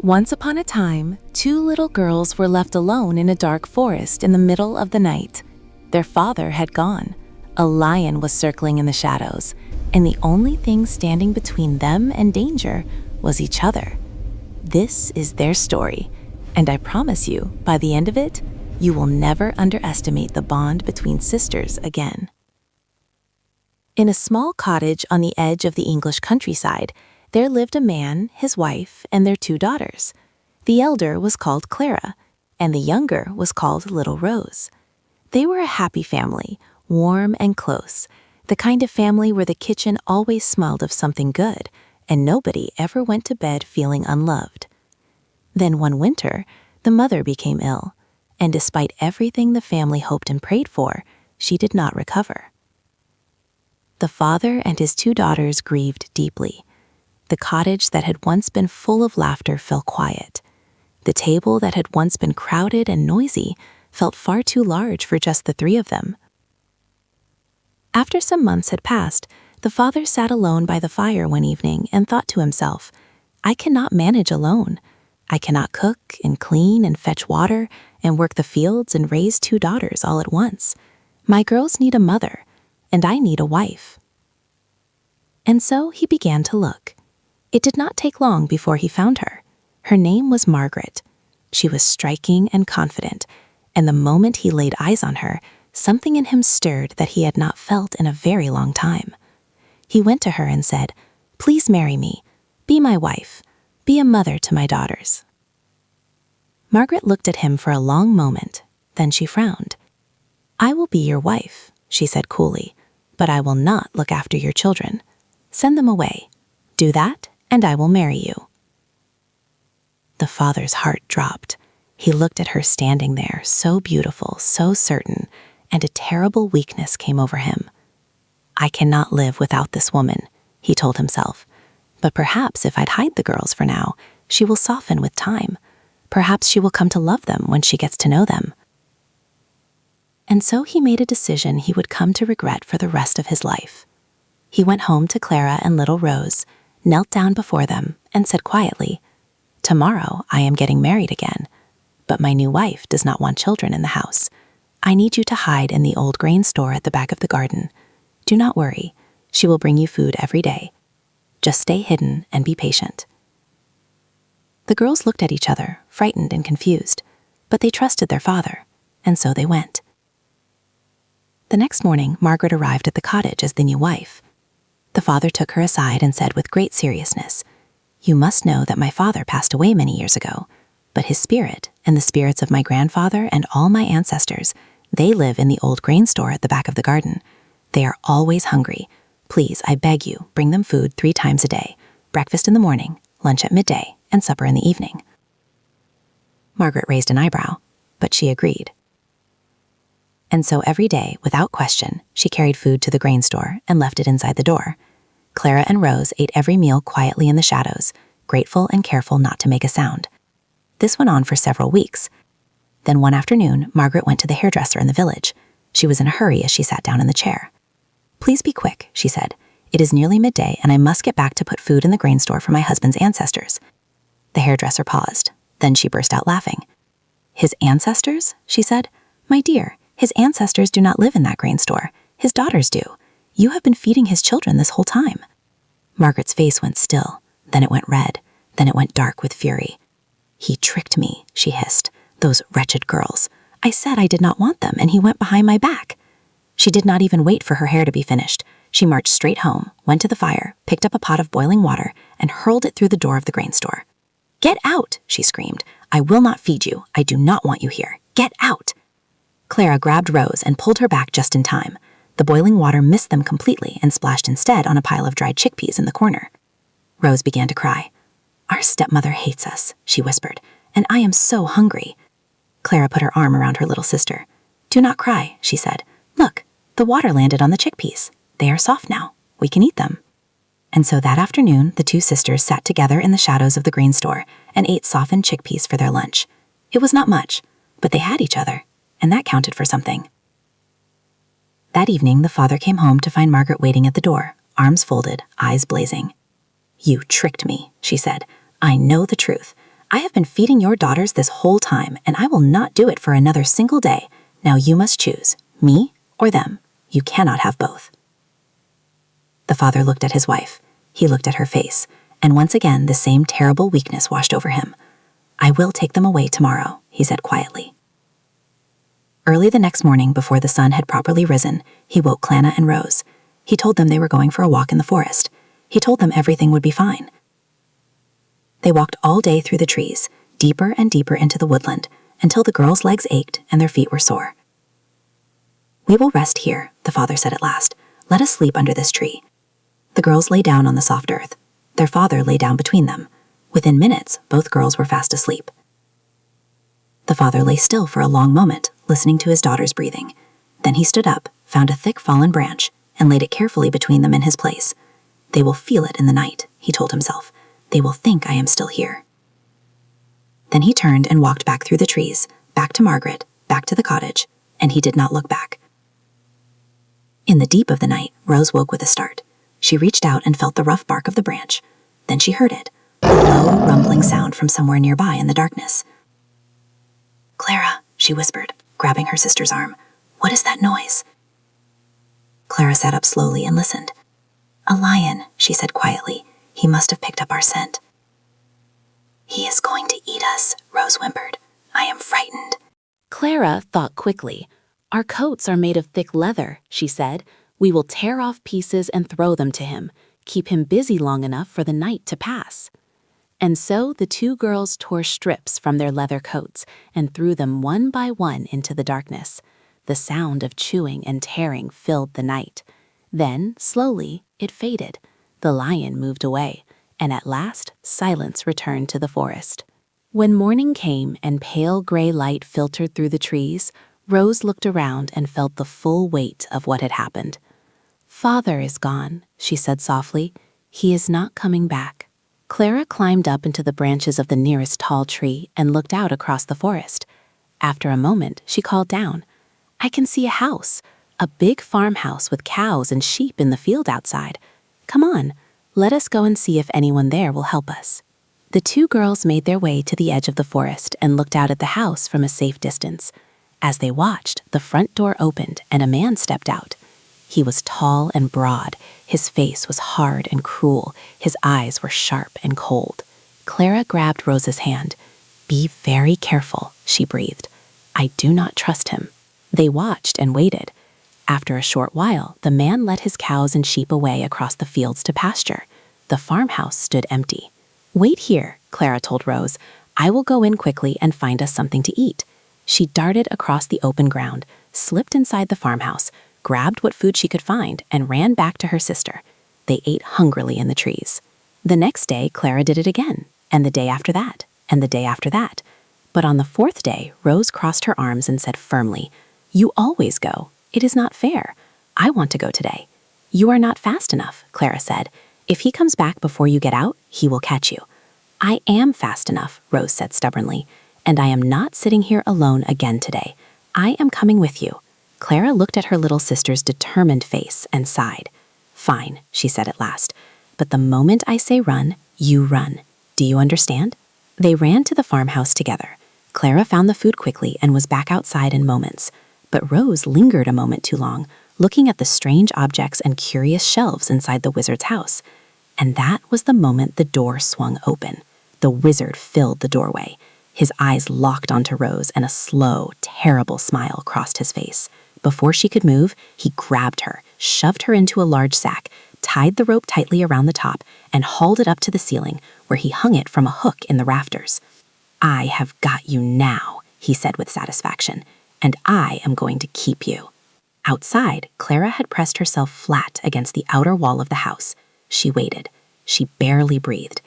Once upon a time, two little girls were left alone in a dark forest in the middle of the night. Their father had gone. A lion was circling in the shadows, and the only thing standing between them and danger was each other. This is their story, and I promise you, by the end of it, you will never underestimate the bond between sisters again. In a small cottage on the edge of the English countryside, there lived a man, his wife, and their two daughters. The elder was called Clara, and the younger was called Little Rose. They were a happy family, warm and close, the kind of family where the kitchen always smelled of something good, and nobody ever went to bed feeling unloved. Then one winter, the mother became ill, and despite everything the family hoped and prayed for, she did not recover. The father and his two daughters grieved deeply. The cottage that had once been full of laughter fell quiet. The table that had once been crowded and noisy felt far too large for just the three of them. After some months had passed, the father sat alone by the fire one evening and thought to himself, "I cannot manage alone. I cannot cook and clean and fetch water and work the fields and raise two daughters all at once. My girls need a mother, and I need a wife." And so he began to look. It did not take long before he found her. Her name was Margaret. She was striking and confident, and the moment he laid eyes on her, something in him stirred that he had not felt in a very long time. He went to her and said, "Please marry me. Be my wife. Be a mother to my daughters." Margaret looked at him for a long moment, then she frowned. "I will be your wife," she said coolly, "but I will not look after your children. Send them away. Do that, and I will marry you." The father's heart dropped. He looked at her standing there, so beautiful, so certain, and a terrible weakness came over him. "I cannot live without this woman," he told himself. "But perhaps if I'd hide the girls for now, she will soften with time. Perhaps she will come to love them when she gets to know them." And so he made a decision he would come to regret for the rest of his life. He went home to Clara and Little Rose, knelt down before them, and said quietly, "Tomorrow I am getting married again, but my new wife does not want children in the house. I need you to hide in the old grain store at the back of the garden. Do not worry, she will bring you food every day. Just stay hidden and be patient." The girls looked at each other, frightened and confused, but they trusted their father, and so they went. The next morning, Margaret arrived at the cottage as the new wife. The father took her aside and said with great seriousness, "You must know that my father passed away many years ago, but his spirit and the spirits of my grandfather and all my ancestors, they live in the old grain store at the back of the garden. They are always hungry. Please, I beg you, bring them food 3 times a day, breakfast in the morning, lunch at midday, and supper in the evening." Margaret raised an eyebrow, but she agreed. And so every day, without question, she carried food to the grain store and left it inside the door. Clara and Rose ate every meal quietly in the shadows, grateful and careful not to make a sound. This went on for several weeks. Then one afternoon, Margaret went to the hairdresser in the village. She was in a hurry as she sat down in the chair. "Please be quick," she said. "It is nearly midday, and I must get back to put food in the grain store for my husband's ancestors." The hairdresser paused. Then she burst out laughing. "His ancestors?" she said. "My dear, his ancestors do not live in that grain store. His daughters do. You have been feeding his children this whole time." Margaret's face went still. Then it went red. Then it went dark with fury. "He tricked me," she hissed. "Those wretched girls. I said I did not want them, and he went behind my back." She did not even wait for her hair to be finished. She marched straight home, went to the fire, picked up a pot of boiling water, and hurled it through the door of the grain store. "Get out!" she screamed. "I will not feed you. I do not want you here. Get out!" Clara grabbed Rose and pulled her back just in time. The boiling water missed them completely and splashed instead on a pile of dried chickpeas in the corner. Rose began to cry. "Our stepmother hates us," she whispered, "and I am so hungry." Clara put her arm around her little sister. "Do not cry," she said. "Look, the water landed on the chickpeas. They are soft now. We can eat them." And so that afternoon, the two sisters sat together in the shadows of the grain store and ate softened chickpeas for their lunch. It was not much, but they had each other, and that counted for something. That evening, the father came home to find Margaret waiting at the door, arms folded, eyes blazing. "You tricked me," she said. "I know the truth. I have been feeding your daughters this whole time, and I will not do it for another single day. Now you must choose, me or them. You cannot have both." The father looked at his wife. He looked at her face, and once again the same terrible weakness washed over him. "I will take them away tomorrow," he said quietly. Early the next morning, before the sun had properly risen, he woke Clara and Rose. He told them they were going for a walk in the forest. He told them everything would be fine. They walked all day through the trees, deeper and deeper into the woodland, until the girls' legs ached and their feet were sore. "We will rest here," the father said at last. "Let us sleep under this tree." The girls lay down on the soft earth. Their father lay down between them. Within minutes, both girls were fast asleep. The father lay still for a long moment, listening to his daughter's breathing. Then he stood up, found a thick fallen branch, and laid it carefully between them in his place. "They will feel it in the night," he told himself. "They will think I am still here." Then he turned and walked back through the trees, back to Margaret, back to the cottage, and he did not look back. In the deep of the night, Rose woke with a start. She reached out and felt the rough bark of the branch. Then she heard it, a low, rumbling sound from somewhere nearby in the darkness. "Clara," she whispered, grabbing her sister's arm. "What is that noise?" Clara sat up slowly and listened. "A lion," she said quietly. "He must have picked up our scent." "He is going to eat us," Rose whimpered. "I am frightened." Clara thought quickly. "Our coats are made of thick leather," she said. "We will tear off pieces and throw them to him. Keep him busy long enough for the night to pass." And so the two girls tore strips from their leather coats and threw them one by one into the darkness. The sound of chewing and tearing filled the night. Then, slowly, it faded. The lion moved away, and at last silence returned to the forest. When morning came and pale gray light filtered through the trees, Rose looked around and felt the full weight of what had happened. "Father is gone," she said softly. "He is not coming back." Clara climbed up into the branches of the nearest tall tree and looked out across the forest. After a moment, she called down, "I can see a house, a big farmhouse with cows and sheep in the field outside. Come on, let us go and see if anyone there will help us." The two girls made their way to the edge of the forest and looked out at the house from a safe distance. As they watched, the front door opened and a man stepped out. He was tall and broad. His face was hard and cruel. His eyes were sharp and cold. Clara grabbed Rose's hand. "Be very careful," she breathed. "I do not trust him." They watched and waited. After a short while, the man led his cows and sheep away across the fields to pasture. The farmhouse stood empty. "Wait here," Clara told Rose. "I will go in quickly and find us something to eat." She darted across the open ground, slipped inside the farmhouse, grabbed what food she could find, and ran back to her sister. They ate hungrily in the trees. The next day, Clara did it again, and the day after that, and the day after that. But on the fourth day, Rose crossed her arms and said firmly, "You always go. It is not fair. I want to go today." "You are not fast enough," Clara said. "If he comes back before you get out, he will catch you." "I am fast enough," Rose said stubbornly, "and I am not sitting here alone again today. I am coming with you." Clara looked at her little sister's determined face and sighed. "Fine," she said at last, "but the moment I say run, you run. Do you understand?" They ran to the farmhouse together. Clara found the food quickly and was back outside in moments. But Rose lingered a moment too long, looking at the strange objects and curious shelves inside the wizard's house. And that was the moment the door swung open. The wizard filled the doorway. His eyes locked onto Rose, and a slow, terrible smile crossed his face. Before she could move, he grabbed her, shoved her into a large sack, tied the rope tightly around the top, and hauled it up to the ceiling, where he hung it from a hook in the rafters. "I have got you now," he said with satisfaction, "and I am going to keep you." Outside, Clara had pressed herself flat against the outer wall of the house. She waited. She barely breathed.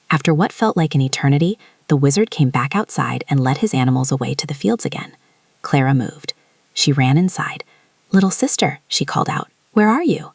After what felt like an eternity, the wizard came back outside and led his animals away to the fields again. Clara moved. She ran inside. "Little sister," she called out, "where are you?"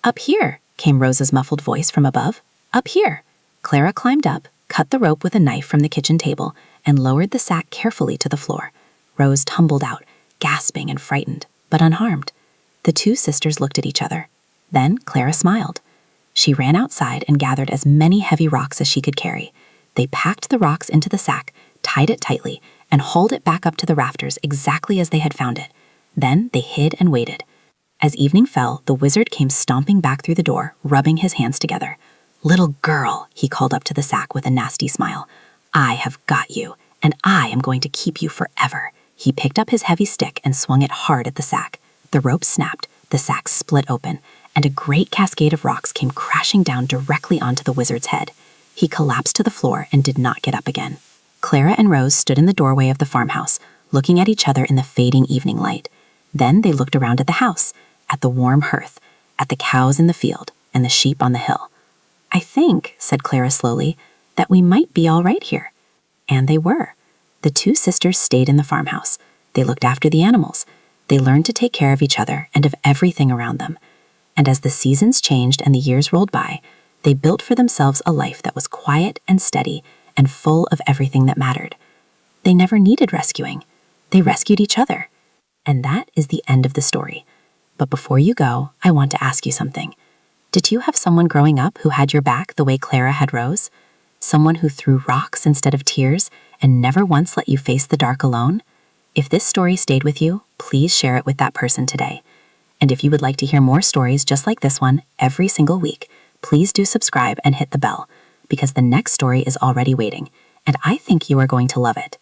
"Up here," came Rose's muffled voice from above. "Up here." Clara climbed up, cut the rope with a knife from the kitchen table, and lowered the sack carefully to the floor. Rose tumbled out, gasping and frightened, but unharmed. The two sisters looked at each other. Then Clara smiled. She ran outside and gathered as many heavy rocks as she could carry. They packed the rocks into the sack, tied it tightly, and hauled it back up to the rafters exactly as they had found it. Then they hid and waited. As evening fell, the wizard came stomping back through the door, rubbing his hands together. "Little girl," he called up to the sack with a nasty smile, "I have got you, and I am going to keep you forever." He picked up his heavy stick and swung it hard at the sack. The rope snapped, the sack split open, and a great cascade of rocks came crashing down directly onto the wizard's head. He collapsed to the floor and did not get up again. Clara and Rose stood in the doorway of the farmhouse, looking at each other in the fading evening light. Then they looked around at the house, at the warm hearth, at the cows in the field, and the sheep on the hill. "I think," said Clara slowly, "that we might be all right here." And they were. The two sisters stayed in the farmhouse. They looked after the animals. They learned to take care of each other and of everything around them. And as the seasons changed and the years rolled by, they built for themselves a life that was quiet and steady and full of everything that mattered. They never needed rescuing. They rescued each other. And that is the end of the story. But before you go, I want to ask you something. Did you have someone growing up who had your back the way Clara had Rose? Someone who threw rocks instead of tears and never once let you face the dark alone? If this story stayed with you, please share it with that person today. And if you would like to hear more stories just like this one every single week, please do subscribe and hit the bell, because the next story is already waiting, and I think you are going to love it.